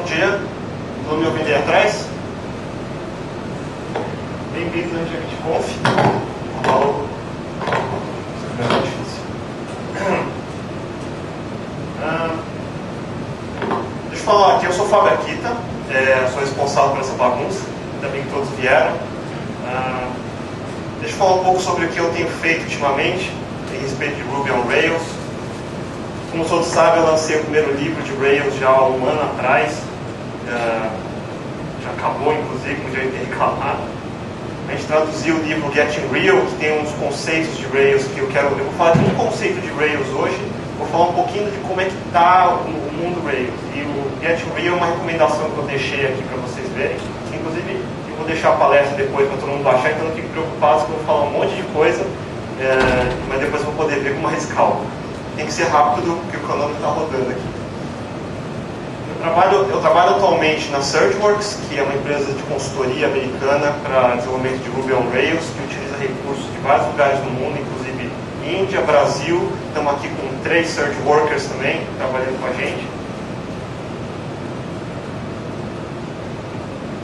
dia, todo mundo me ouvindo aí atrás? Bem-vindos ao JavaScript Conf. Falou. Isso é difícil. Deixa eu falar aqui, eu sou o Fábio Akita, sou responsável por essa bagunça, ainda bem que todos vieram. Deixa eu falar um pouco sobre o que eu tenho feito ultimamente em respeito de Ruby on Rails. Como todos sabem, eu lancei o primeiro livro de Rails já há um ano atrás. Já acabou, inclusive, como já tem reclamado. A gente traduziu o livro Getting Real, que tem uns conceitos de Rails que eu vou falar de um conceito de Rails hoje, vou falar um pouquinho de como é que está o mundo Rails. E o Getting Real é uma recomendação que eu deixei aqui para vocês verem. Inclusive, eu vou deixar a palestra depois para todo mundo baixar, então não fiquem preocupados que eu vou falar um monte de coisa, mas depois eu vou poder ver com mais calma. Tem que ser rápido, porque o cronômetro está rodando aqui. Eu trabalho atualmente na Surgeworks, que é uma empresa de consultoria americana para desenvolvimento de Ruby on Rails, que utiliza recursos de vários lugares do mundo, inclusive Índia, Brasil. Estamos aqui com 3 Surgeworkers também, trabalhando com a gente.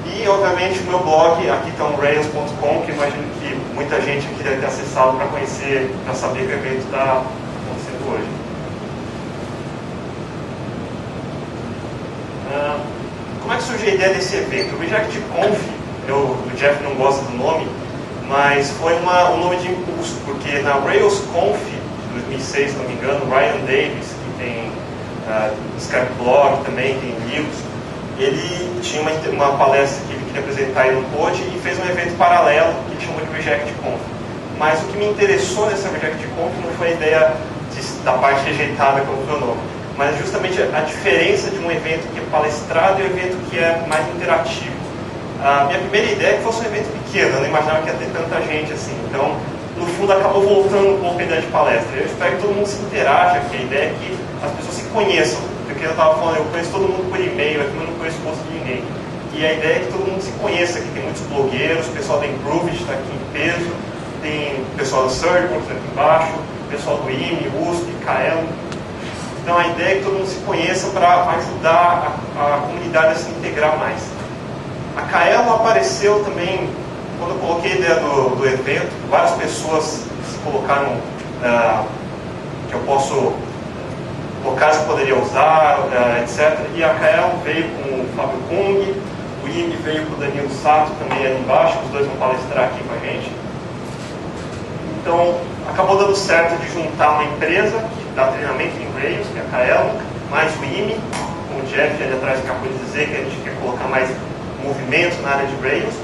E, obviamente, o meu blog, aqui está um Rails.com, que imagino que muita gente aqui deve ter acessado para conhecer, para saber que o evento está acontecendo hoje. Como é que surgiu a ideia desse evento? O RejectConf, o Jeff não gosta do nome, mas foi um nome de impulso, porque na RailsConf de 2006, se não me engano, Ryan Davis, que tem escreve blog também, tem livros, ele tinha uma palestra que ele queria apresentar e não pôde, e fez um evento paralelo que ele chamou de RejectConf. Mas o que me interessou nessa RejectConf não foi a ideia da parte rejeitada, como foi o nome, mas justamente a diferença de um evento que é palestrado e um evento que é mais interativo. A minha primeira ideia é que fosse um evento pequeno, eu não imaginava que ia ter tanta gente assim. Então, no fundo, acabou voltando um pouco a ideia de palestra. Eu espero que todo mundo se interaja, que a ideia é que as pessoas se conheçam. Porque eu estava falando, eu conheço todo mundo por e-mail, aqui eu não conheço o rosto de ninguém. E a ideia é que todo mundo se conheça, que tem muitos blogueiros, o pessoal da Improved está aqui em peso, tem o pessoal do Surgeworks aqui embaixo, o pessoal do IME, USP, KL. Então a ideia é que todo mundo se conheça para ajudar a comunidade a se integrar mais. A Kaelo apareceu também, quando eu coloquei a ideia do evento, várias pessoas se colocaram, que eu posso, locais que eu poderia usar, etc. E a Kaelo veio com o Fábio Kung, o IME veio com o Danilo Sato também ali embaixo, os dois vão palestrar aqui com a gente. Então, acabou dando certo de juntar uma empresa que dá treinamento em Rails, que é a Kaelo, mais o IME, como o Jeff ali atrás acabou de dizer, que a gente quer colocar mais movimento na área de Rails.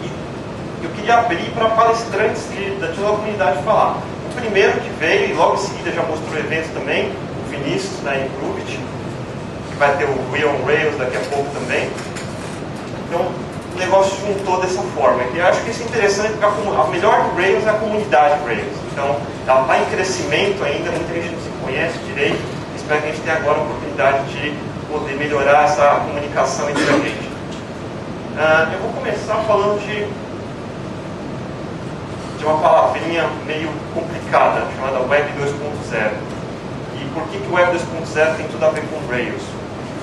E eu queria abrir para palestrantes da toda a comunidade falar. O primeiro que veio, e logo em seguida já mostrou o evento também, o Vinícius da Improved, que vai ter o Ruby on Rails daqui a pouco também. Então, o negócio juntou dessa forma. E eu acho que isso é interessante, porque a melhor do Rails é a comunidade Rails. Então, ela está em crescimento ainda, muita gente não se conhece direito. Espero que a gente tenha agora a oportunidade de poder melhorar essa comunicação entre a gente. Eu vou começar falando de uma palavrinha meio complicada, chamada Web 2.0. E por que o Web 2.0 tem tudo a ver com Rails?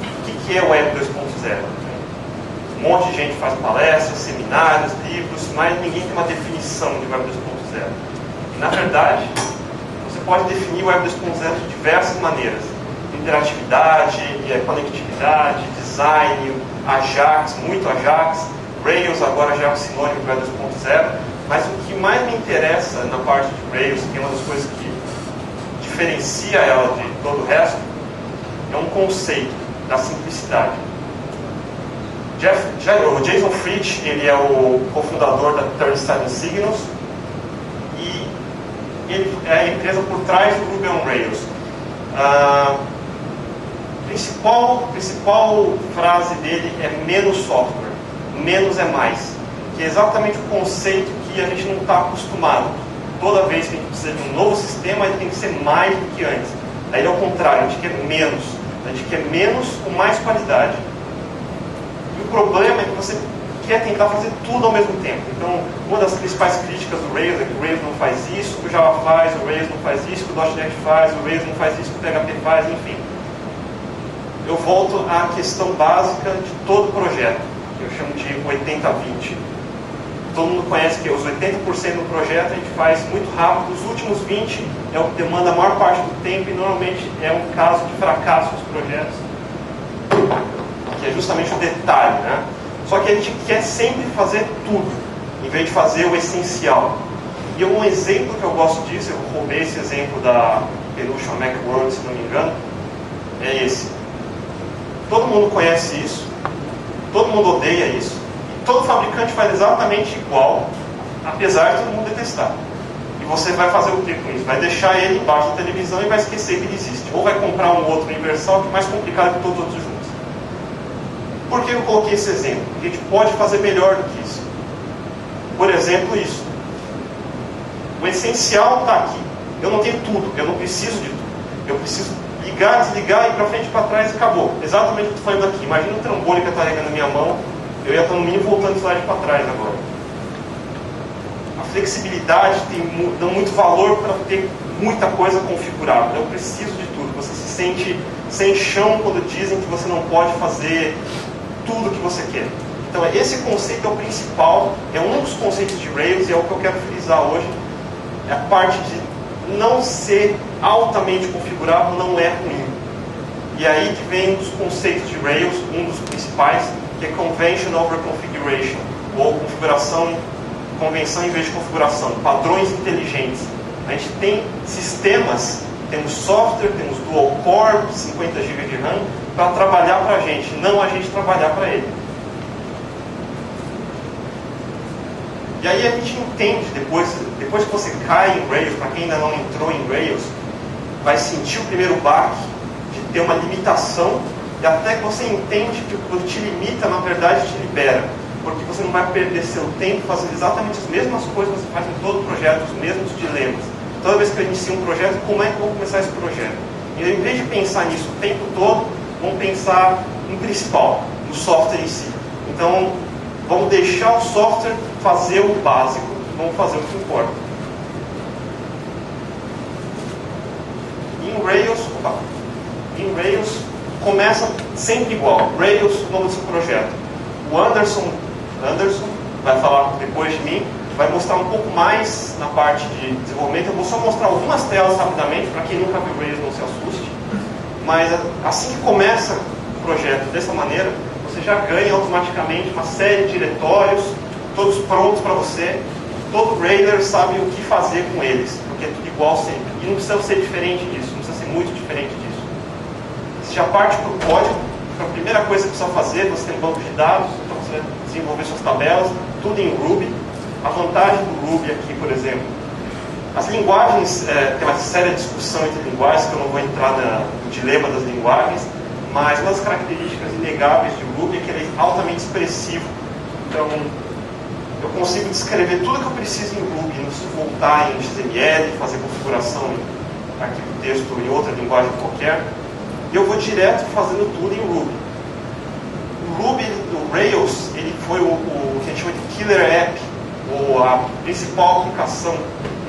O que é o Web 2.0? Um monte de gente faz palestras, seminários, livros, mas ninguém tem uma definição de Web 2.0. E, na verdade, você pode definir o Web 2.0 de diversas maneiras. Interatividade, conectividade, design, Ajax, muito Ajax, Rails agora já é um sinônimo de Web 2.0, mas o que mais me interessa na parte de Rails, que é uma das coisas que diferencia ela de todo o resto, é um conceito da simplicidade. O Jason Fritz, ele é o cofundador da 37 Signals e ele é a empresa por trás do Ruby on Rails. A principal frase dele é menos software, menos é mais, que é exatamente o conceito que a gente não está acostumado. Toda vez que a gente precisa de um novo sistema, ele tem que ser mais do que antes. Aí é o contrário, a gente quer menos. A gente quer menos com mais qualidade. E o problema é que você quer tentar fazer tudo ao mesmo tempo. Então, uma das principais críticas do Rails é que o Rails não faz isso, que o Java faz, o Rails não faz isso, que o .NET faz, o Rails não faz isso, que o PHP faz, enfim. eu volto à questão básica de todo projeto, que eu chamo de 80-20. Todo mundo conhece que os 80% do projeto a gente faz muito rápido, os últimos 20% é o que demanda a maior parte do tempo e normalmente é um caso de fracasso dos projetos, que é justamente o detalhe, né? Só que a gente quer sempre fazer tudo, em vez de fazer o essencial. E um exemplo que eu gosto disso, eu roubei esse exemplo da Pelution Macworld, se não me engano, é esse. Todo mundo conhece isso, todo mundo odeia isso, e todo fabricante faz exatamente igual, apesar de todo mundo detestar. E você vai fazer o que com isso? Vai deixar ele embaixo da televisão e vai esquecer que ele existe. Ou vai comprar um outro universal que é mais complicado que todos os outros juntos. Por que eu coloquei esse exemplo? Porque a gente pode fazer melhor do que isso. Por exemplo, isso. O essencial está aqui. Eu não tenho tudo, eu não preciso de tudo. Eu preciso ligar, desligar, ir para frente e para trás e acabou. Exatamente o que eu estou falando aqui. Imagina um trambolho que eu estou ligando na minha mão, eu ia estar no mínimo voltando o slide para trás agora. A flexibilidade dá muito valor para ter muita coisa configurada. Eu preciso de tudo. Você se sente sem chão quando dizem que você não pode fazer tudo o que você quer. Então esse conceito é o principal, é um dos conceitos de Rails e é o que eu quero frisar hoje. É a parte de não ser altamente configurável não é ruim. E aí que vem um dos conceitos de Rails, um dos principais, que é Convention over Configuration, ou convenção em vez de configuração, padrões inteligentes. A gente tem sistemas, temos software, temos dual core, 50 GB de RAM, para trabalhar para a gente, não a gente trabalhar para ele. E aí a gente entende, depois que você cai em Rails, para quem ainda não entrou em Rails, vai sentir o primeiro baque de ter uma limitação, e até que você entende que o que te limita, na verdade, te libera. Porque você não vai perder seu tempo fazendo exatamente as mesmas coisas que você faz em todo projeto, os mesmos dilemas. Toda vez que eu inicio um projeto, como é que eu vou começar esse projeto? E em vez de pensar nisso o tempo todo, vamos pensar no principal, no software em si. Então, vamos deixar o software fazer o básico, vamos fazer o que importa. Em Rails começa sempre igual. Rails, o nome do seu projeto. O Anderson vai falar depois de mim, vai mostrar um pouco mais na parte de desenvolvimento. Eu vou só mostrar algumas telas rapidamente, para quem nunca viu Rails não se assuste. Mas assim que começa o projeto dessa maneira, você já ganha automaticamente uma série de diretórios, todos prontos para você. Todo Railer sabe o que fazer com eles, porque é tudo igual sempre. E não precisa ser diferente disso, não precisa ser muito diferente disso. Você já parte para o código, a primeira coisa que você precisa fazer, você tem um banco de dados, então você vai desenvolver suas tabelas, tudo em Ruby. A vantagem do Ruby aqui, por exemplo, as linguagens, tem uma séria discussão entre linguagens, que eu não vou entrar no dilema das linguagens, mas uma das características inegáveis de Ruby é que ele é altamente expressivo. Então, eu consigo descrever tudo que eu preciso em Ruby, não preciso voltar em XML, fazer configuração em arquivo texto em outra linguagem qualquer, e eu vou direto fazendo tudo em Ruby. O Ruby, o Rails, ele foi o que a gente chama de killer app, ou a principal aplicação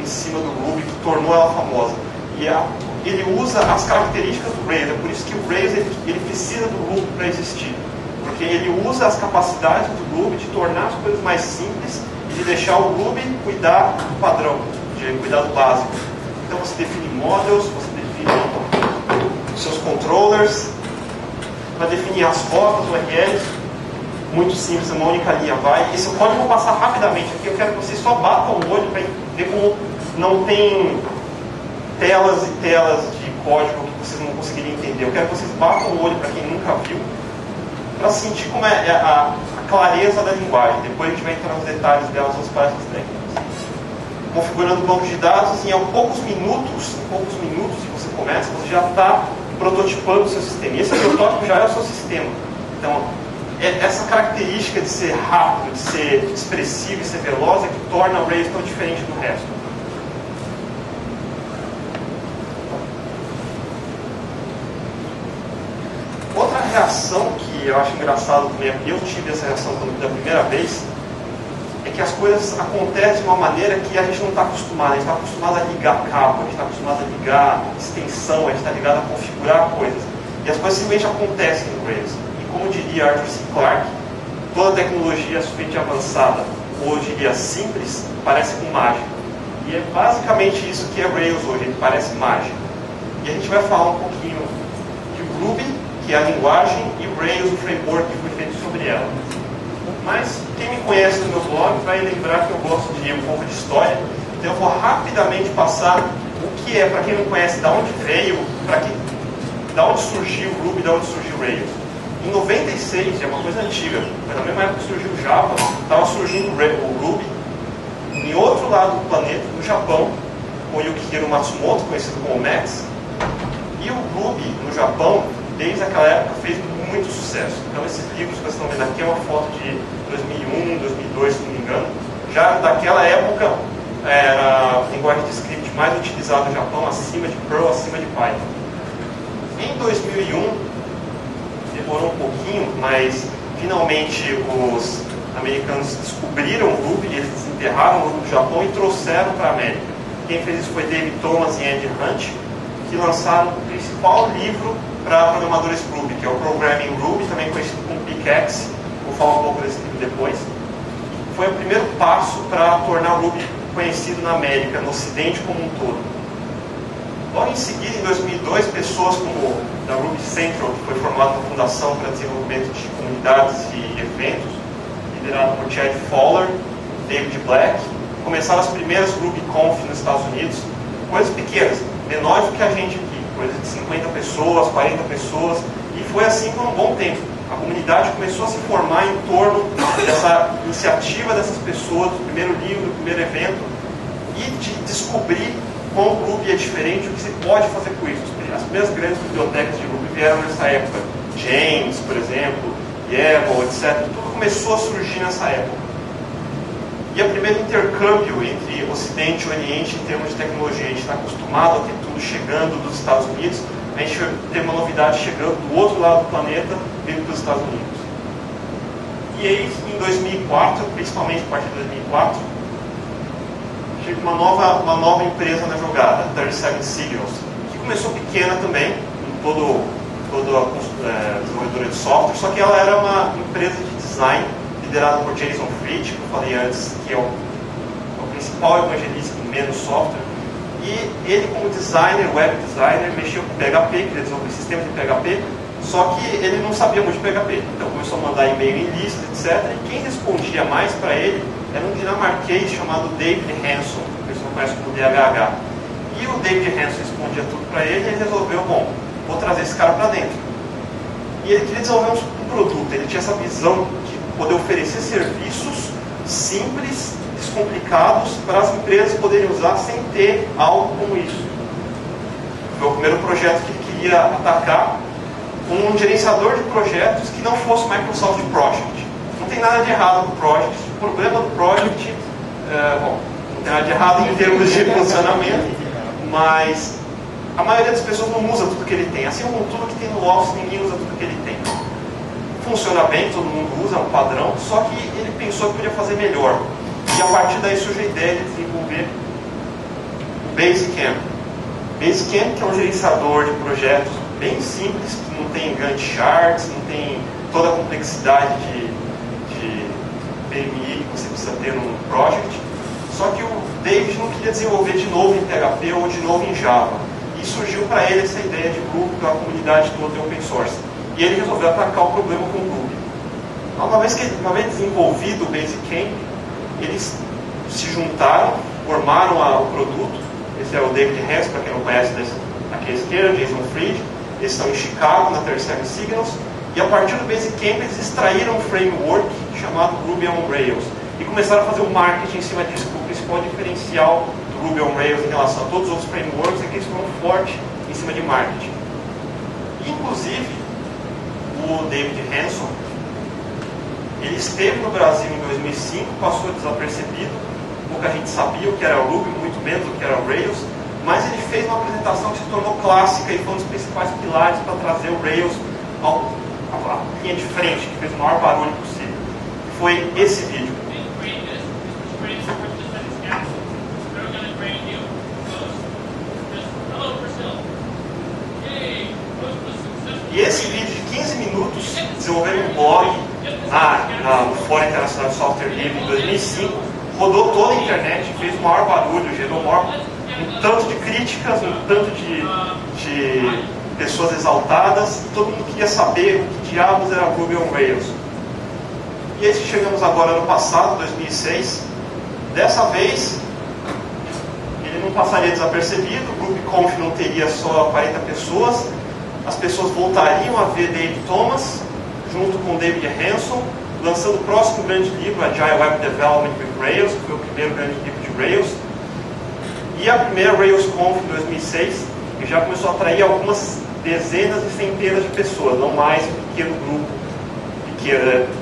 em cima do Ruby que tornou ela famosa. E ele usa as características do Rails, é por isso que o Rails ele precisa do Ruby para existir. Porque ele usa as capacidades do Ruby de tornar as coisas mais simples e de deixar o Ruby cuidar do padrão, de cuidar do básico. Então você define models, você define os seus controllers, vai definir as rotas, URLs, muito simples, uma única linha vai. Esse código eu vou passar rapidamente aqui, eu quero que vocês só batam o olho para ver como não tem telas e telas de código que vocês não conseguiriam entender. Eu quero que vocês batam o olho para quem nunca viu, para sentir como é a clareza da linguagem. Depois a gente vai entrar nos detalhes delas, nas páginas técnicas. Configurando o banco de dados, em poucos minutos que você começa, você já está prototipando o seu sistema. E esse protótipo já é o seu sistema. Então, essa característica de ser rápido, de ser expressivo e ser veloz é que torna o Rails tão diferente do resto. Outra reação que eu acho engraçado também, eu tive essa reação da primeira vez, é que as coisas acontecem de uma maneira que a gente não está acostumado. A gente está acostumado a ligar cabo, a gente está acostumado a ligar extensão, a gente está ligado a configurar coisas. E as coisas simplesmente acontecem no Rails. E como diria Arthur C. Clarke, toda tecnologia suficientemente avançada, ou eu diria simples, parece com mágica. E é basicamente isso que é Rails hoje, ele parece mágica. E a gente vai falar um pouquinho de Ruby, que é a linguagem, e Rails, o framework que foi feito sobre ela. Mas quem me conhece no meu blog vai lembrar que eu gosto de um pouco de história, então eu vou rapidamente passar o que é, para quem não conhece, da onde veio, da onde surgiu o Ruby, da onde surgiu o Rails. Em 96, é uma coisa antiga, mas na mesma época que surgiu o Java, estava surgindo o Ruby em outro lado do planeta, no Japão, com o Yukihiro Matsumoto, conhecido como Max. E o Ruby, no Japão, desde aquela época, fez muito sucesso. Então, esses livros que vocês estão vendo aqui é uma foto de 2001, 2002, se não me engano. Já daquela época, era a linguagem de script mais utilizada no Japão, acima de Perl, acima de Python. Em 2001, demorou um pouquinho, mas finalmente os americanos descobriram o Ruby, eles desenterraram o Ruby do Japão e trouxeram para a América. Quem fez isso foi David Thomas e Andy Hunt, que lançaram o principal livro para programadores Ruby, que é o Programming Ruby, também conhecido como Pickaxe. Vou falar um pouco desse livro depois. Foi o primeiro passo para tornar o Ruby conhecido na América, no Ocidente como um todo. Logo em seguida, em 2002, pessoas como da Ruby Central, que foi formada uma fundação para desenvolvimento de comunidades e eventos, liderada por Chad Fowler, David Black, começaram as primeiras RubyConf nos Estados Unidos, coisas pequenas, menores do que a gente aqui, coisas de 50 pessoas, 40 pessoas, e foi assim por um bom tempo. A comunidade começou a se formar em torno dessa iniciativa dessas pessoas, do primeiro livro, do primeiro evento, e de descobrir como o Ruby é diferente, o que se pode fazer com isso. As primeiras grandes bibliotecas de Ruby vieram nessa época. James, por exemplo, Yaml, etc. Tudo começou a surgir nessa época. E o primeiro intercâmbio entre Ocidente e Oriente em termos de tecnologia. A gente está acostumado a ter tudo chegando dos Estados Unidos, a gente tem uma novidade chegando do outro lado do planeta, vindo dos Estados Unidos. E aí, em 2004, principalmente a partir de 2004, chega uma nova empresa na jogada, 37 Signals, que começou pequena também, toda desenvolvedora de software, só que ela era uma empresa de design liderada por Jason Fried, que eu falei antes, que é o principal evangelista do menos software. E ele, como designer, web designer, mexeu com PHP, queria desenvolver um sistema de PHP, só que ele não sabia muito de PHP. Então começou a mandar e-mail em lista, etc. E quem respondia mais para ele era um dinamarquês chamado David Hanson, que o pessoal conhece como DHH. E o David Hanson respondia tudo para ele e ele resolveu, bom, vou trazer esse cara para dentro. E ele queria desenvolver um produto, ele tinha essa visão de poder oferecer serviços simples, descomplicados, para as empresas poderem usar sem ter algo como isso. Foi o primeiro projeto que ele queria atacar, um gerenciador de projetos que não fosse Microsoft Project. Não tem nada de errado com o Project. O problema do Project, não tem nada de errado em termos de funcionamento, mas a maioria das pessoas não usa tudo que ele tem. Assim como tudo que tem no Office, ninguém usa tudo que ele tem. Funciona bem, todo mundo usa, é um padrão, só que ele pensou que podia fazer melhor. E a partir daí surgiu a ideia de desenvolver o Basecamp. Basecamp, que é um gerenciador de projetos bem simples, que não tem Gantt charts, não tem toda a complexidade de PMI que você precisa ter no project. Só que o David não queria desenvolver de novo em PHP ou de novo em Java. E surgiu para ele essa ideia de grupo, da comunidade toda de open source. E ele resolveu atacar o problema com o Ruby. Uma vez desenvolvido o Basecamp, eles se juntaram, formaram o produto. Esse é o David Hanson, para quem não conhece, aqui à esquerda, Jason Fried. Eles estão em Chicago, na 37 Signals. E a partir do Basecamp, eles extraíram um framework chamado Ruby on Rails. E começaram a fazer um marketing em cima disso. O principal diferencial do Ruby on Rails em relação a todos os outros frameworks é que eles foram fortes em cima de marketing. Inclusive, o David Hanson, ele esteve no Brasil em 2005, passou desapercebido, pouca gente sabia o que era o Ruby, muito menos o que era o Rails, mas ele fez uma apresentação que se tornou clássica e foi um dos principais pilares para trazer o Rails à linha de frente, que fez o maior barulho possível. Foi esse vídeo. E nesse vídeo de 15 minutos, desenvolvendo um blog no Fórum Internacional de Software Livre em 2005, rodou toda a internet, fez o maior barulho, gerou um tanto de críticas, um tanto de pessoas exaltadas, todo mundo queria saber o que diabos era Ruby on Rails. E aí chegamos agora no passado, 2006, dessa vez ele não passaria desapercebido, o RubyConf não teria só 40 pessoas, as pessoas voltariam a ver David Thomas, junto com David Hanson, lançando o próximo grande livro, Agile Web Development with Rails, que foi o primeiro grande livro de Rails. E a primeira RailsConf em 2006, que já começou a atrair algumas dezenas e centenas de pessoas, não mais um pequeno grupo.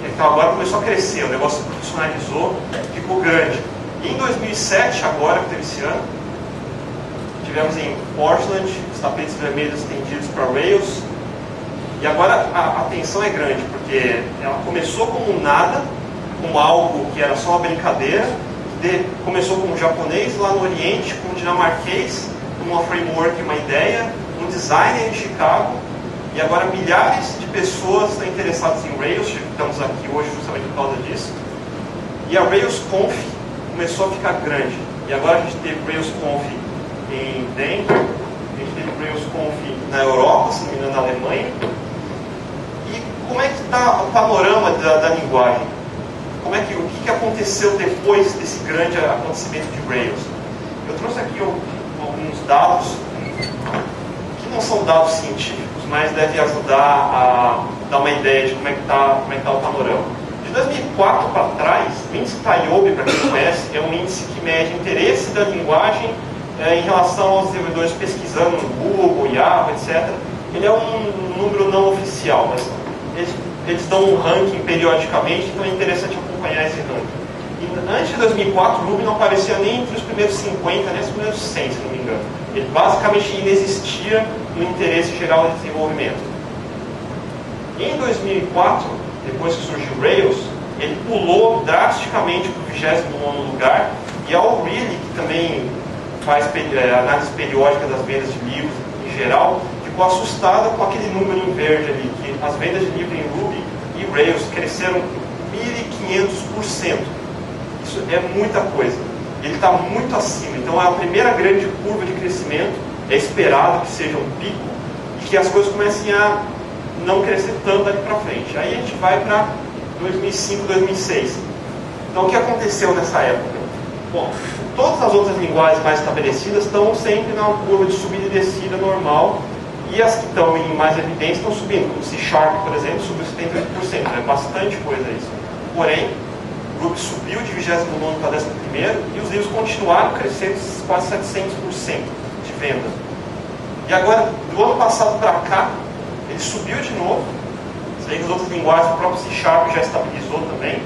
Então agora começou a crescer, o negócio se profissionalizou, ficou grande. E em 2007, agora que teve esse ano, tivemos em Portland os tapetes vermelhos estendidos para Rails. E agora a atenção é grande, porque ela começou como nada, como algo que era só uma brincadeira, começou com um japonês lá no Oriente, com um dinamarquês, com uma framework, uma ideia, um designer em Chicago, e agora milhares de pessoas estão interessadas em Rails, estamos aqui hoje justamente por causa disso. E a RailsConf começou a ficar grande. E agora a gente teve RailsConf em Denver, a gente teve RailsConf na Europa, se não me engano na Alemanha. E como é que está o panorama da linguagem? O que aconteceu depois desse grande acontecimento de Rails? Eu trouxe aqui alguns dados, que não são dados científicos, mas devem ajudar a dar uma ideia de como é que está o panorama. De 2004 para trás, o índice TIOBE, para quem conhece, é um índice que mede interesse da linguagem em relação aos desenvolvedores pesquisando no Google, Yahoo, etc. Ele é um número não oficial, mas eles dão um ranking periodicamente, então é interessante acompanhar esse ranking. E antes de 2004, o Ruby não aparecia nem entre os primeiros 50, nem os primeiros 100, se não me engano. Ele basicamente inexistia no interesse geral de desenvolvimento. E em 2004, depois que surgiu o Rails, ele pulou drasticamente para o 29º lugar, e a O'Reilly, que também faz análise periódica das vendas de livros em geral, ficou assustada com aquele número em verde ali, que as vendas de livro em Ruby e Rails cresceram 1.500%. Isso é muita coisa. Ele está muito acima. Então é a primeira grande curva de crescimento. É esperado que seja um pico e que as coisas comecem a não crescer tanto daqui para frente. Aí a gente vai para 2005, 2006. Então o que aconteceu nessa época? Bom, todas as outras linguagens mais estabelecidas estão sempre na curva de subida e descida normal. E as que estão em mais evidência estão subindo. Como C#, por exemplo, subiu 78%. É bastante coisa isso. Porém, o Ruby subiu de 29º para 11º e os livros continuaram crescendo quase 700% de venda. E agora, do ano passado para cá, ele subiu de novo. Você vê que as outras linguagens, o próprio C# já estabilizou também.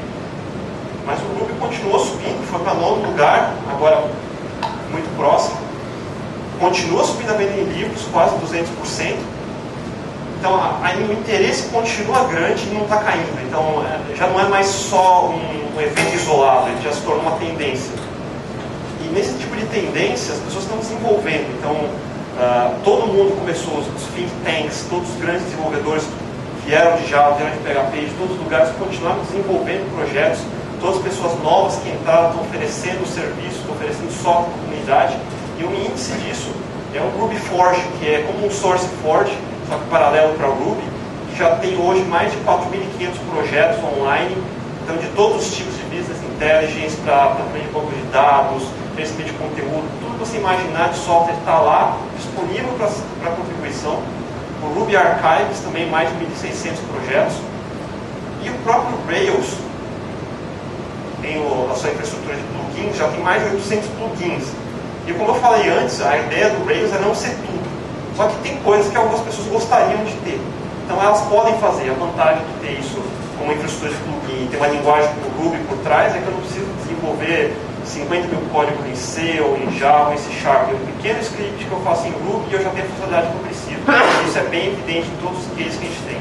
Mas o Ruby continuou subindo, foi para 9º lugar, agora muito próximo. Continua subindo a venda em livros, quase 200%. Então, o interesse continua grande e não está caindo. Então, já não é mais só um evento isolado, ele já se tornou uma tendência. E nesse tipo de tendência, as pessoas estão desenvolvendo. Então, todo mundo começou, os think tanks, todos os grandes desenvolvedores vieram de Java, vieram de PHP, de todos os lugares, continuaram desenvolvendo projetos. Todas as pessoas novas que entraram estão oferecendo serviço, estão oferecendo software para a comunidade. E um índice disso é o Ruby Forge, que é como um SourceForge, só que paralelo para o Ruby, que já tem hoje mais de 4.500 projetos online, então de todos os tipos de business intelligence, para também banco de dados, crescimento de conteúdo, tudo que você imaginar de software está lá, disponível para contribuição. O Ruby Archives também mais de 1.600 projetos. E o próprio Rails tem a sua infraestrutura de plugins, já tem mais de 800 plugins. E como eu falei antes, a ideia do Rails é não ser tudo. Só que tem coisas que algumas pessoas gostariam de ter. Então elas podem fazer. A vantagem de ter isso como infraestrutura de plugin, ter uma linguagem como Ruby por trás, é que eu não preciso desenvolver 50 mil códigos em C, ou em Java, ou em C#. É um pequeno script que eu faço em Ruby e eu já tenho a funcionalidade que eu preciso. Isso é bem evidente em todos os cases que a gente tem.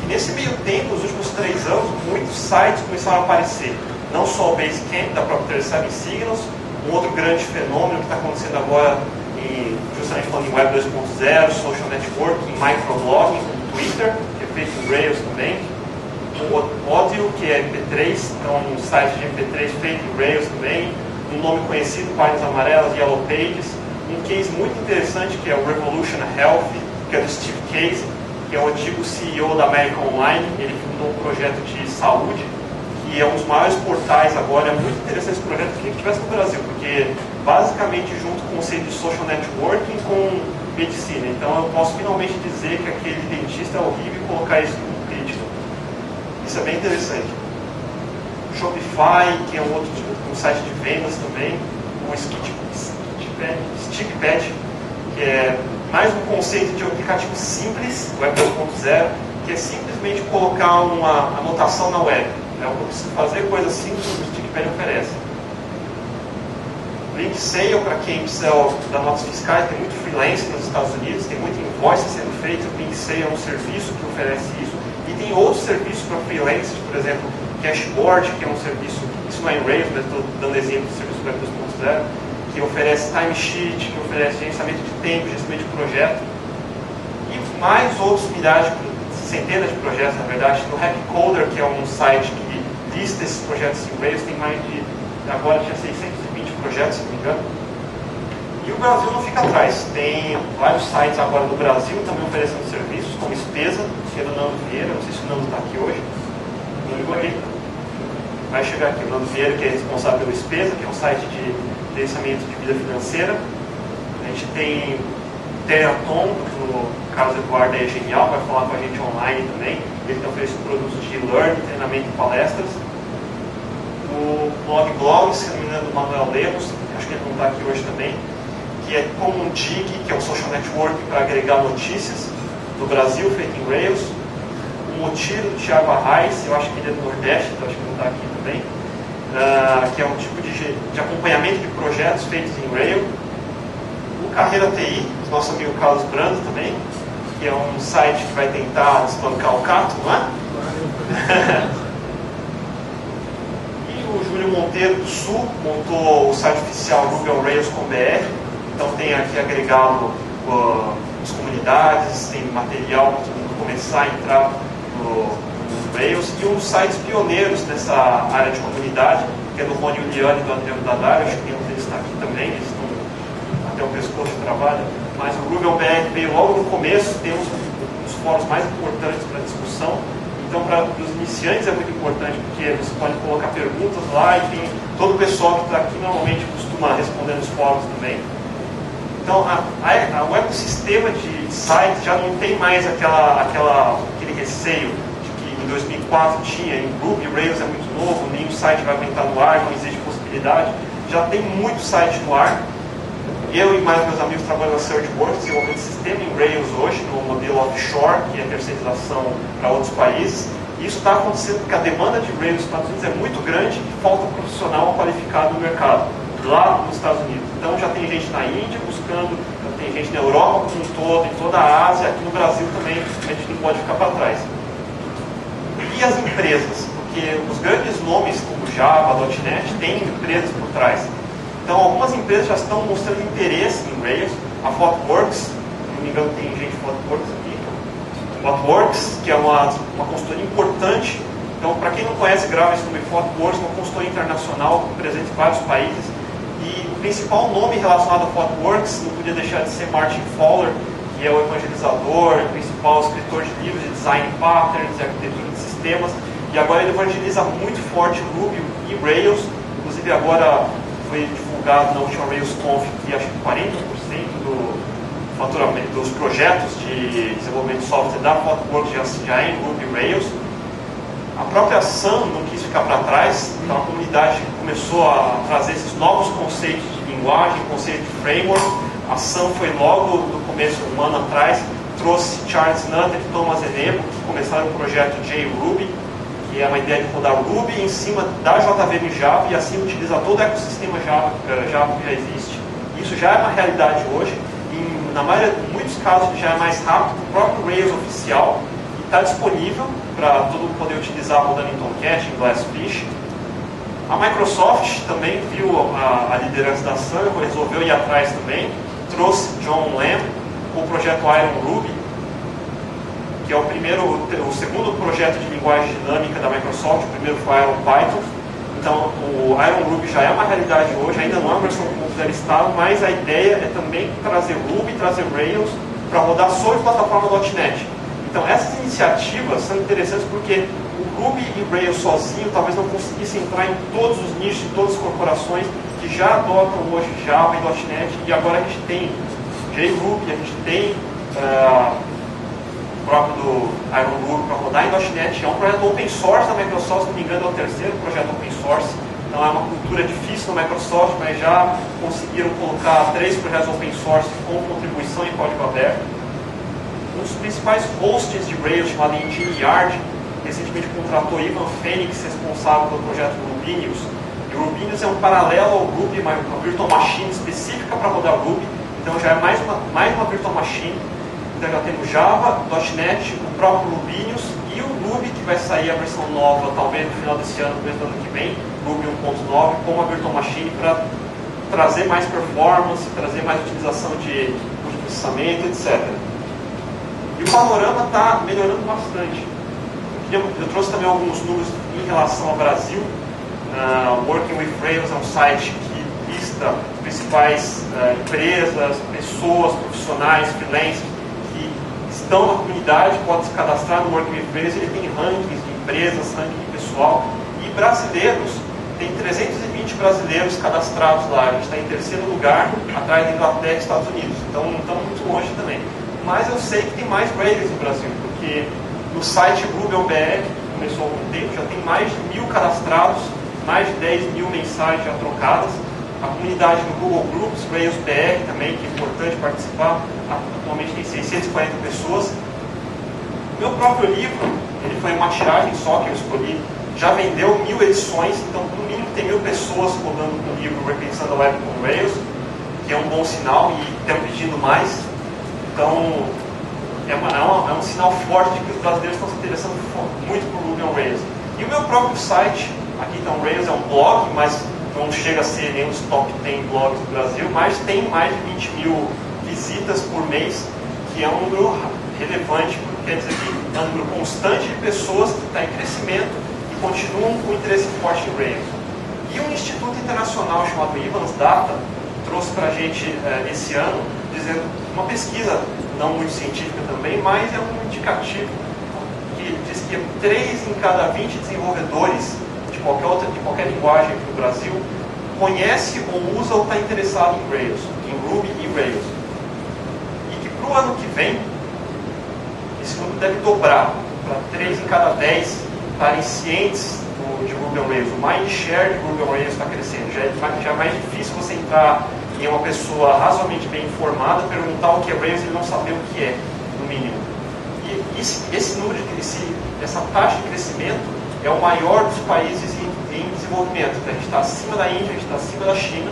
E nesse meio tempo, nos últimos 3 anos, muitos sites começaram a aparecer. Não só o Basecamp, da própria 37 Signals, um outro grande fenômeno que está acontecendo agora, justamente falando em Web 2.0, Social Networking, Microblogging, Twitter, que é feito em Rails também. O Audio, que é MP3, então um site de MP3 feito em Rails também. Um nome conhecido, páginas amarelas, Yellow Pages. Um case muito interessante que é o Revolution Health, que é do Steve Casey, que é o antigo CEO da American Online. Ele fundou um projeto de saúde, que é um dos maiores portais agora. É muito interessante esse projeto, que tivesse no Brasil, porque basicamente junto com o conceito de social networking com medicina. Então eu posso finalmente dizer que aquele dentista é horrível e colocar isso como crítica. Isso é bem interessante. Shopify, que é um outro um site de vendas também. O Stickpad, que é mais um conceito de um aplicativo simples, Web 2.0, que é simplesmente colocar uma anotação na web. É o que eu preciso fazer, coisa simples que o Stickpad oferece. Link Sale, para quem precisa dar notas fiscais, tem muito freelance nos Estados Unidos, tem muito invoice sendo feito. O Link Sale é um serviço que oferece isso. E tem outros serviços para freelancers, por exemplo, Cashboard, que é um serviço, isso não é em Rails, mas estou dando exemplo do serviço Web 2.0, que oferece timesheet, que oferece gerenciamento de tempo, gerenciamento de projeto. E mais outros milhares, centenas de projetos, na verdade. No HackCoder, que é um site que lista esses projetos em Rails, tem mais de, agora tinha 620 projetos, se não me engano. E o Brasil não fica atrás. Tem vários sites agora no Brasil também oferecendo serviços, como Espesa, que é do Nando Vieira. Não sei se o Nando está aqui hoje. Vai chegar aqui o Nando Vieira, que é responsável pelo Espesa, que é um site de gerenciamento de vida financeira. A gente tem Teraton, que no caso Eduardo é genial, vai falar com a gente online também. Ele está oferecendo produtos de learning, treinamento e palestras. O Blog, se não me engano, do Manuel Lemos, acho que ele não está aqui hoje também, que é como um Dig, que é um social network para agregar notícias do Brasil, feito em Rails. O Motiro, do Thiago Arraes, eu acho que ele é do Nordeste, então acho que não está aqui também, que é um tipo de acompanhamento de projetos feitos em Rails. O Carreira TI, do nosso amigo Carlos Brando também, que é um site que vai tentar desbancar o Cato, não é? O Júlio Monteiro do Sul montou o site oficial Ruby on Rails com BR, então tem aqui agregado as comunidades, tem material para todo mundo começar a entrar no Rails, e um dos sites pioneiros nessa área de comunidade, que é do Rony Uliani e do Adriano Dadar. Acho que tem um deles está aqui também, eles estão até o pescoço de trabalho, mas o Ruby on BR veio logo no começo, tem uns fóruns mais importantes para discussão. Então, para os iniciantes é muito importante, porque você pode colocar perguntas lá e tem todo o pessoal que está aqui normalmente costuma responder nos fóruns também. Então, o ecossistema de sites já não tem mais aquele receio de que em 2004 tinha, em Ruby, Rails é muito novo, nenhum site vai aguentar no ar, não existe possibilidade. Já tem muito site no ar. Eu e mais meus amigos trabalham na SearchWorks, desenvolvendo sistema em Rails hoje, no modelo offshore, que é terceirização para outros países. E isso está acontecendo porque a demanda de Rails nos Estados Unidos é muito grande e falta profissional qualificado no mercado, lá nos Estados Unidos. Então já tem gente na Índia buscando, já tem gente na Europa como um todo, em toda a Ásia, aqui no Brasil também, a gente não pode ficar para trás. E as empresas? Porque os grandes nomes como Java, .NET, têm empresas por trás. Então, algumas empresas já estão mostrando interesse em Rails. A ThoughtWorks, se não me engano, tem gente de ThoughtWorks aqui. ThoughtWorks, que é uma consultoria importante. Então, para quem não conhece, grava esse nome. ThoughtWorks, uma consultoria internacional presente em vários países. E o principal nome relacionado a ThoughtWorks não podia deixar de ser Martin Fowler, que é o evangelizador, o principal escritor de livros de design patterns, de arquitetura de sistemas. E agora ele evangeliza muito forte Ruby e Rails. Inclusive, agora foi divulgado na última RailsConf que acho que 40% do faturamento dos projetos de desenvolvimento de software da ThoughtWorks já é em Ruby e Rails. A própria Sun não quis ficar para trás, então a comunidade começou a trazer esses novos conceitos de linguagem, conceitos de framework. A Sun foi logo no começo, um ano atrás, trouxe Charles Nutter e Thomas Enebo, que começaram o projeto JRuby, que é uma ideia de rodar Ruby em cima da JVM Java e assim utilizar todo o ecossistema Java que já existe. Isso já é uma realidade hoje, e na maioria, em muitos casos já é mais rápido que o próprio Rails oficial, e está disponível para todo mundo poder utilizar rodando em Tomcat, em Glassfish. A Microsoft também viu a liderança da Sun, resolveu ir atrás também, trouxe John Lamb com o projeto Iron Ruby. que é o segundo projeto de linguagem dinâmica da Microsoft. O primeiro foi Iron Python. Então, o Iron Ruby já é uma realidade hoje, ainda não é uma versão completa estável, mas a ideia é também trazer Ruby, trazer Rails para rodar sobre a plataforma .NET. Então, essas iniciativas são interessantes porque o Ruby e Rails sozinho talvez não conseguissem entrar em todos os nichos, em todas as corporações que já adotam hoje Java e .NET, e agora a gente tem JRuby, a gente tem o próprio do Iron Ruby para rodar em .NET. É um projeto open source da Microsoft, se não me engano é o terceiro projeto open source. Então é uma cultura difícil na Microsoft, mas já conseguiram colocar 3 projetos open source com contribuição em código aberto. Um dos principais hosts de Rails, chamado EngineYard, recentemente contratou Ivan Phoenix, responsável pelo projeto Rubinius. E o Rubinius é um paralelo ao Ruby, uma virtual machine específica para rodar Ruby. Então já é mais uma virtual machine. Então já temos Java, .NET, o próprio Rubinius e o Ruby, que vai sair a versão nova, talvez no final desse ano, começo do ano que vem, Ruby 1.9, com uma virtual machine para trazer mais performance, trazer mais utilização de processamento, etc. E o panorama está melhorando bastante. Eu trouxe também alguns números em relação ao Brasil. Working with Rails é um site que lista as principais empresas, pessoas, profissionais, freelancers que estão na comunidade, podem se cadastrar no Working with Rails. Ele tem rankings de empresas, ranking pessoal. E brasileiros, tem 320 brasileiros cadastrados lá. A gente está em terceiro lugar, atrás da Inglaterra e Estados Unidos. Então não estamos muito longe também. Mas eu sei que tem mais Rails no Brasil, porque no site Ruby on BR, que começou há algum tempo, já tem mais de 1.000 cadastrados, mais de 10.000 mensagens já trocadas. A comunidade no Google Groups, Rails BR também, que é importante participar, atualmente tem 640 pessoas. O meu próprio livro, ele foi uma tiragem só que eu escolhi, já vendeu 1.000 edições, então no mínimo tem 1.000 pessoas rodando o livro Repensando a Web com Rails, que é um bom sinal e estão pedindo mais. Então, é um sinal forte de que os brasileiros estão se interessando muito por Ruby on Rails. E o meu próprio site, aqui está um Rails, é um blog, mas não chega a ser nenhum dos top 10 blogs do Brasil, mas tem mais de 20.000 visitas por mês, que é um número relevante, porque quer dizer que é um número constante de pessoas que está em crescimento e continuam com interesse forte em Rails. E um instituto internacional chamado Evans Data trouxe para a gente esse ano, dizendo uma pesquisa não muito científica também, mas é um indicativo que diz que 3 em cada 20 desenvolvedores de qualquer linguagem aqui no Brasil conhece ou usa ou está interessado em Rails, em Ruby e Rails. E que para o ano que vem, esse número deve dobrar para 3 em cada 10 estarem cientes de Ruby on Rails. O mind share de Ruby on Rails está crescendo. Já é mais difícil você entrar em uma pessoa razoavelmente bem informada, perguntar o que é Rails e ele não saber o que é, no mínimo. E esse número, essa taxa de crescimento é o maior dos países em desenvolvimento. A gente está acima da Índia, a gente está acima da China,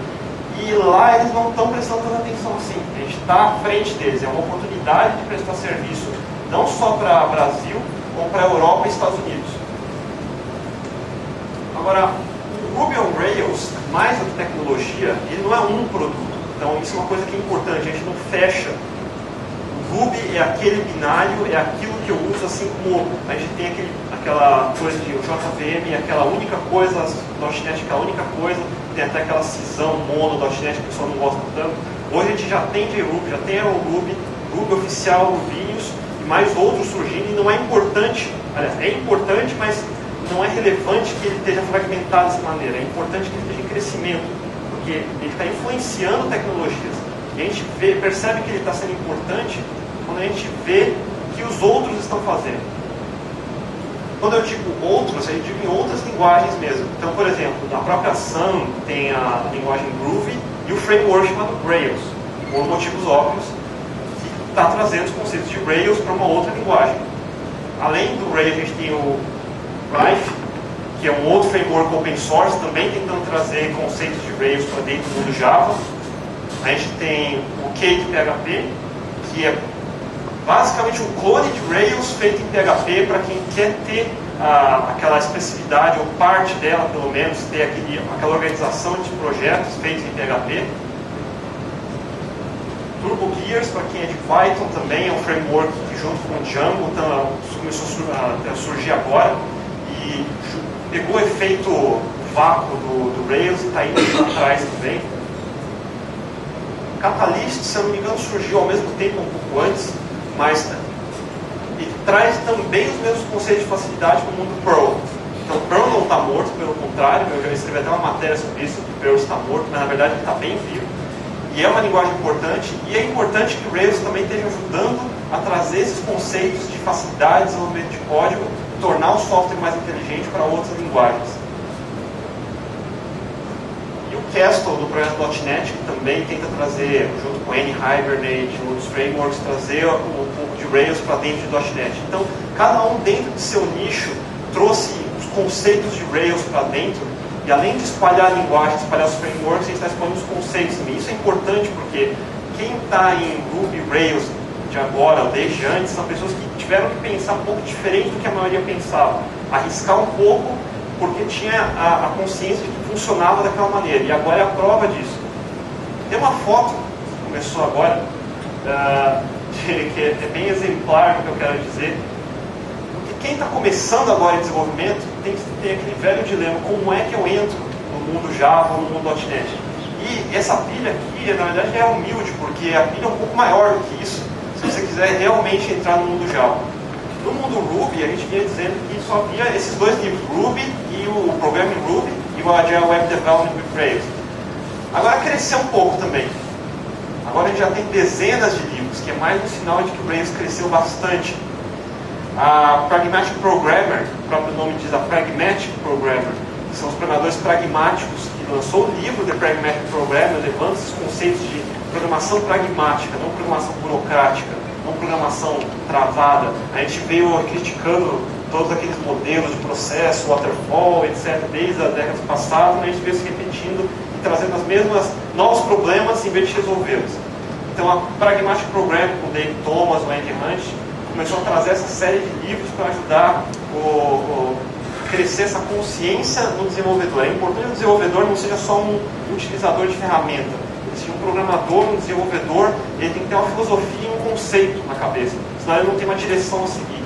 e lá eles não estão prestando tanta atenção assim. A gente está à frente deles, é uma oportunidade de prestar serviço, não só para o Brasil, como para a Europa e Estados Unidos. Agora, o Ruby on Rails, mais do que tecnologia, ele não é um produto. Então, isso é uma coisa que é importante, a gente não fecha. O Ruby é aquele binário, é aquilo que eu uso, assim como a gente tem aquela coisa de JVM, aquela única coisa, .NET, aquela única coisa, tem até aquela cisão mono .NET que o pessoal não gosta tanto. Hoje a gente já tem JRuby, já tem o Ruby, Ruby oficial, Rubinius, e mais outros surgindo, e não é importante, aliás, é importante, mas não é relevante que ele esteja fragmentado dessa maneira, é importante que ele esteja em crescimento, porque ele está influenciando tecnologias. E a gente percebe que ele está sendo importante quando a gente vê o que os outros estão fazendo. Quando eu digo outros, eu digo em outras linguagens mesmo. Então, por exemplo, na própria Sun tem a linguagem Groovy e o framework chamado Rails, por motivos óbvios, que está trazendo os conceitos de Rails para uma outra linguagem. Além do Rails, a gente tem o Rife, que é um outro framework open source, também tentando trazer conceitos de Rails para dentro do mundo Java. A gente tem o Cake PHP, que é basicamente um clone de Rails feito em PHP para quem quer ter aquela expressividade, ou parte dela pelo menos, ter aquela organização de projetos feitos em PHP. Turbo Gears, para quem é de Python, também é um framework que, junto com o Django, começou a surgir agora e pegou o efeito vácuo do Rails e está indo para trás também. Catalyst, se eu não me engano, surgiu ao mesmo tempo, um pouco antes, mas ele traz também os mesmos conceitos de facilidade para o mundo Perl. Então, Perl não está morto, pelo contrário, eu já escrevi até uma matéria sobre isso, que Perl está morto, mas na verdade ele está bem vivo. E é uma linguagem importante, e é importante que o Rails também esteja ajudando a trazer esses conceitos de facilidade, desenvolvimento de código, e tornar o software mais inteligente para outras linguagens. E o Castle, do projeto .NET, que também tenta trazer, junto com N-Hibernate e outros frameworks, trazer um pouco de Rails para dentro de .NET. Então, cada um dentro de seu nicho trouxe os conceitos de Rails para dentro, e além de espalhar a linguagem, espalhar os frameworks, a gente está espalhando os conceitos também. Isso é importante porque quem está em Ruby Rails de agora, ou desde antes, são pessoas que tiveram que pensar um pouco diferente do que a maioria pensava. Arriscar um pouco, porque tinha a consciência de que funcionava daquela maneira. E agora é a prova disso. Tem uma foto, que começou agora, que é bem exemplar do que eu quero dizer. Quem está começando agora em desenvolvimento tem que ter aquele velho dilema: como é que eu entro no mundo Java ou no mundo .NET? E essa pilha aqui, na verdade, é humilde, porque a pilha é um pouco maior do que isso, se você quiser realmente entrar no mundo Java. No mundo Ruby, a gente vinha dizendo que só havia esses dois livros, Ruby e o Programming Ruby e o Agile Web Development with Rails. Agora cresceu um pouco também. Agora a gente já tem dezenas de livros, que é mais um sinal de que o Rails cresceu bastante. A Pragmatic Programmer, o próprio nome diz, a Pragmatic Programmer, que são os programadores pragmáticos, que lançou o livro The Pragmatic Programmer, levando esses conceitos de programação pragmática, não programação burocrática, não programação travada. A gente veio criticando todos aqueles modelos de processo, waterfall, etc., desde as décadas passadas, mas a gente veio se repetindo e trazendo as mesmas novos problemas em vez de resolvê-los. Então a Pragmatic Programmer, com o Dave Thomas, o Andy Hunt, começou a trazer essa série de livros para ajudar a crescer essa consciência no desenvolvedor. É importante que o desenvolvedor não seja só um utilizador de ferramenta. Ele seja um programador, um desenvolvedor, ele tem que ter uma filosofia e um conceito na cabeça, senão ele não tem uma direção a seguir.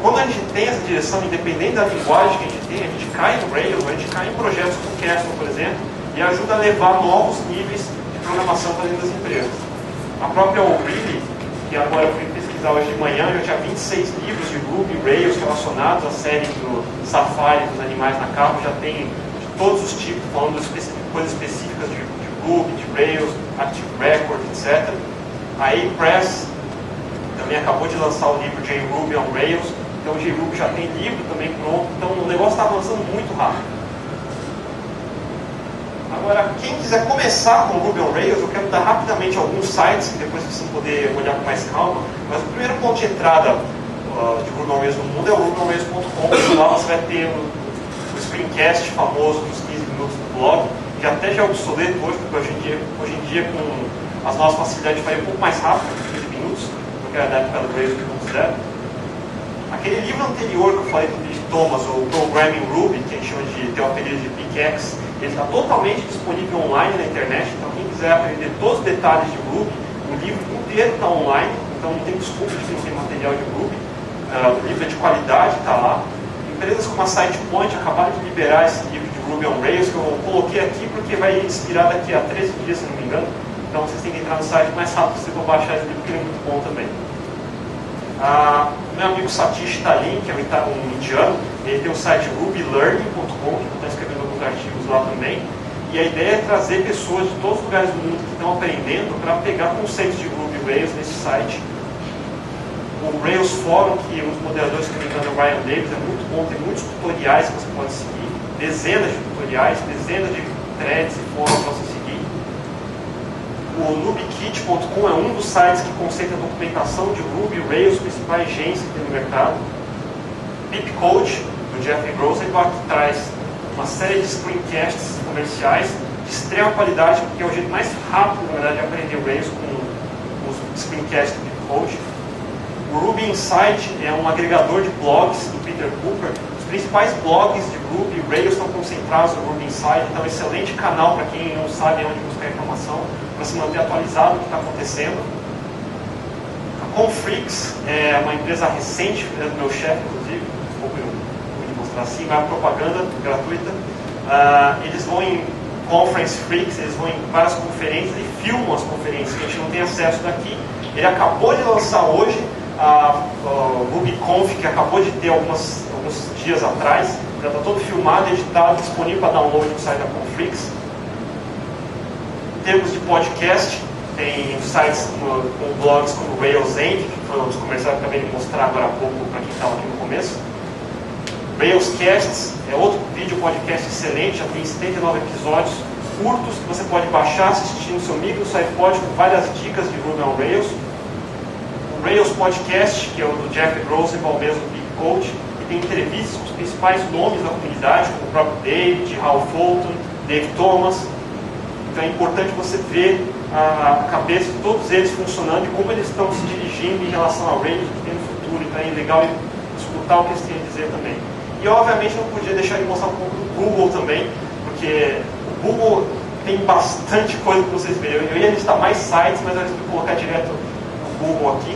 Quando a gente tem essa direção, independente da linguagem que a gente tem, a gente cai no Rails, a gente cai em projetos como o Castle, por exemplo, e ajuda a levar novos níveis de programação para dentro das empresas. A própria O'Reilly, que agora eu fui pesquisar hoje de manhã, já tinha 26 livros de Ruby, Rails relacionados à série do Safari, dos animais na capa, já tem de todos os tipos, falando de coisas específicas de Ruby, de Rails, Active Record, etc. A A-Press também acabou de lançar o livro JRuby on Rails, então o JRuby já tem livro também pronto, então o negócio está avançando muito rápido. Agora, quem quiser começar com o Ruby on Rails, eu quero dar rapidamente alguns sites, que depois vocês vão poder olhar com mais calma, mas o primeiro ponto de entrada de Ruby on Rails no mundo é o rubyonrails.com. Lá você vai ter o screencast famoso dos 15 minutos do blog, que até já é obsoleto hoje, porque hoje em dia com as novas facilidades vai um pouco mais rápido, 15 minutos, porque era da época do Rails 1.0. Aquele livro anterior que eu falei do Dave Thomas, o Programming Ruby, que a gente chama de, tem o apelido de Pickaxe, ele está totalmente disponível online na internet, então quem quiser aprender todos os detalhes de Ruby, o livro inteiro está online, então não tem desculpa de que não tem material de Ruby. O livro é de qualidade, está lá. Empresas como a SitePoint acabaram de liberar esse livro de Ruby on Rails, que eu coloquei aqui porque vai expirar daqui a 13 dias, se não me engano. Então vocês têm que entrar no site o mais rápido possível para baixar esse livro, que ele é muito bom também. Meu amigo Satish Talin, que é um indiano, ele tem o site rubylearning.com, que está escrevendo alguns artigos lá também. E a ideia é trazer pessoas de todos os lugares do mundo que estão aprendendo para pegar conceitos de Ruby Rails nesse site. O Rails Forum, que um dos moderadores, que me engano, é o Ryan Davis, é muito bom, tem muitos tutoriais que você pode seguir, dezenas de tutoriais, dezenas de threads e fóruns para você seguir. O NubiKit.com é um dos sites que concentra a documentação de Ruby, Rails, principais genes que tem no mercado. Pipcode, do Jeffrey Rosenbach, que traz uma série de screencasts comerciais de extrema qualidade, porque é o jeito mais rápido, na verdade, de aprender Rails com os screencasts do Pipcode. O Ruby Insight é um agregador de blogs do Peter Cooper. Os principais blogs de Ruby e Rails estão concentrados no Ruby Insider, então é um excelente canal para quem não sabe onde buscar informação, para se manter atualizado do que está acontecendo. A Confreaks é uma empresa recente, é do meu chefe, inclusive, vou mostrar assim, vai uma propaganda gratuita. Eles vão em Conference Freaks, eles vão em várias conferências e filmam as conferências, que a gente não tem acesso daqui. Ele acabou de lançar hoje a RubyConf, que acabou de ter alguns dias atrás, já está todo filmado, editado, disponível para download no site da Confreaks. Em termos de podcast, tem sites com blogs como Rails End, que foi um dos comerciais que eu acabei de mostrar agora há pouco para quem estava aqui no começo. Railscasts é outro vídeo podcast excelente, já tem 79 episódios curtos que você pode baixar, assistir no seu micro, no seu iPod, com várias dicas de Ruby on Rails. O Rails Podcast, que é o do Jeff Rosenbaum, mesmo do Big Coach, que tem entrevistas com os principais nomes da comunidade, como o próprio David, Hal Fulton, Dave Thomas. Então é importante você ver a cabeça de todos eles funcionando e como eles estão se dirigindo em relação ao Rails que tem no futuro. Então é legal escutar o que eles têm a dizer também. E obviamente não podia deixar de mostrar um pouco do Google também, porque o Google tem bastante coisa para vocês verem. Eu ia listar mais sites, mas eu resolvi colocar direto o Google aqui.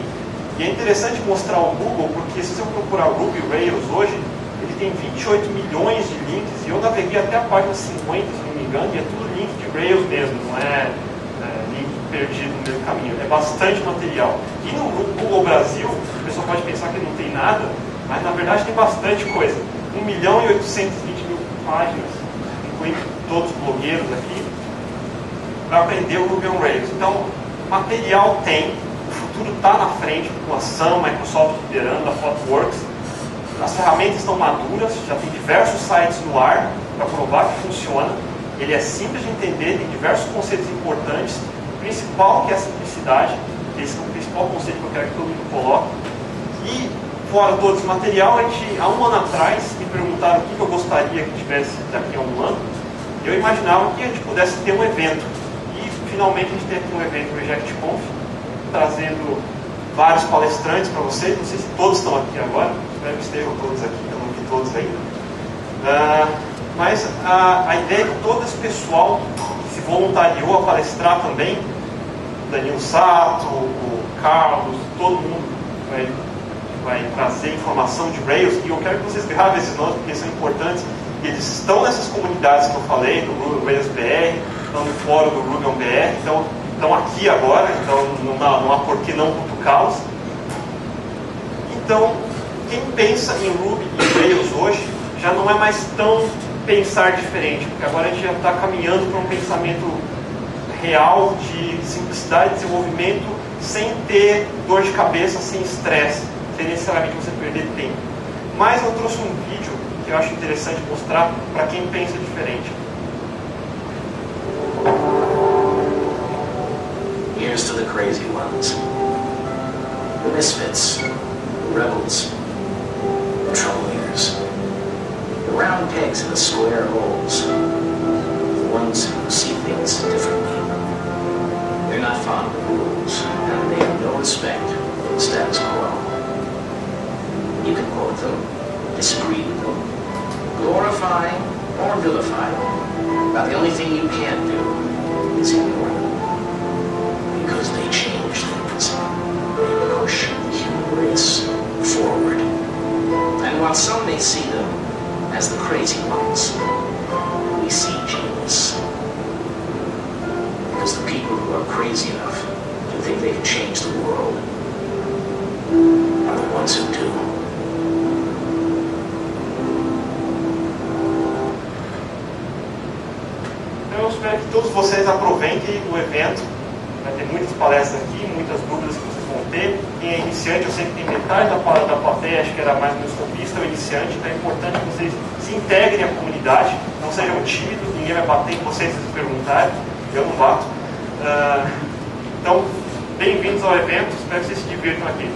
E é interessante mostrar o Google, porque se você procurar Ruby Rails hoje, ele tem 28 milhões de links, e eu naveguei até a página 50, se não me engano, e é tudo link de Rails mesmo, não é link perdido no meio do caminho. É bastante material. E no Google Brasil, o pessoal pode pensar que não tem nada, mas na verdade tem bastante coisa. 1.820.000 páginas, incluindo todos os blogueiros aqui, para aprender o Ruby on Rails. Então, material tem, o futuro está na frente, com a Sun, Microsoft liderando, a ThoughtWorks. As ferramentas estão maduras, já tem diversos sites no ar para provar que funciona. Ele é simples de entender, tem diversos conceitos importantes. O principal que é a simplicidade, que esse é o principal conceito que eu quero que todo mundo coloque. E fora todo esse material, há um ano atrás me perguntaram o que eu gostaria que tivesse daqui a um ano. Eu imaginava que a gente pudesse ter um evento. E finalmente a gente tem aqui um evento, o RejectConf, trazendo vários palestrantes para vocês. Não sei se todos estão aqui agora, espero que estejam todos aqui, eu não vi todos ainda. Mas a ideia é que todo esse pessoal que se voluntariou a palestrar também, o Danilo Sato, o Carlos, todo mundo vai trazer informação de Rails, e eu quero que vocês gravem esses nomes, porque são importantes. Eles estão nessas comunidades que eu falei, do Rails BR, estão no fórum do Ruby on BR, estão aqui agora, então não há por que não cutucá-los. Então, quem pensa em Ruby e Rails hoje, já não é mais tão pensar diferente, porque agora a gente já está caminhando para um pensamento real de simplicidade de desenvolvimento, sem ter dor de cabeça, sem estresse, sem necessariamente você perder tempo. Mas eu trouxe um vídeo que eu acho interessante mostrar para quem pensa diferente. Here's to the crazy ones, the misfits, the rebels, the troublemakers, the round pegs in the square holes, the ones who see things differently. They're not fond of the rules, and they have no respect for the status quo. You can quote them, disagree with them, glorify or vilify them, but the only thing you can't do is ignore them. Because they change things. They push the human race forward. And while some may see them as the crazy ones, we see genius. Because the people who are crazy enough to think they can change the world are the ones who do. Eu espero que todos vocês aproveitem o evento. Vai ter muitas palestras aqui, muitas dúvidas que vocês vão ter. Quem é iniciante, eu sei que tem metade da plateia, acho que era mais ou menos copista ou iniciante, então é importante que vocês se integrem à comunidade, não sejam tímidos, ninguém vai bater em vocês se perguntarem, eu não bato. Então, bem-vindos ao evento, espero que vocês se divirtam aqui.